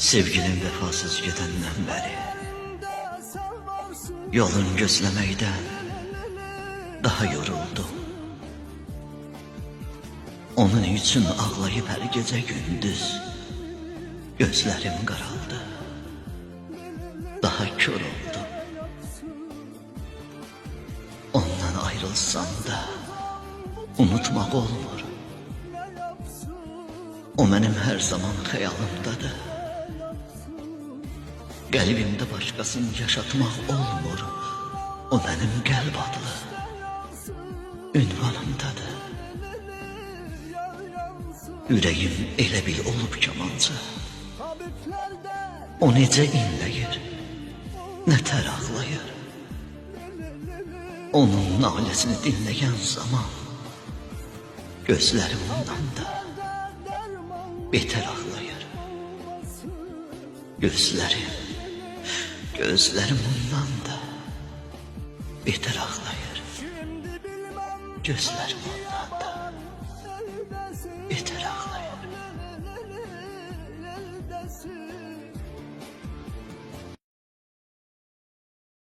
Sevgilim vefasız gedəndən bəri yolun gözləməkdən daha yoruldum. Onun üçün ağlayıp hər gecə gündüz gözlərim qaraldı, daha kör oldum. Ondan ayrılsam da unutmaq olmur. O mənim hər zaman xəyalımdadır. Qəlbimdə başqasını yaşatmaq olmur. O mənim qəlb adlı ünvanımdadır. Ürəyim elə bil olub kamanca. O necə inləyir, nətər ağlayır. Onun naləsini dinləyən zaman gözlərim ondan da beter ağlayır. Gözlerim ondan da beter ağlayır. Gözlerim ondan da beter ağlayır.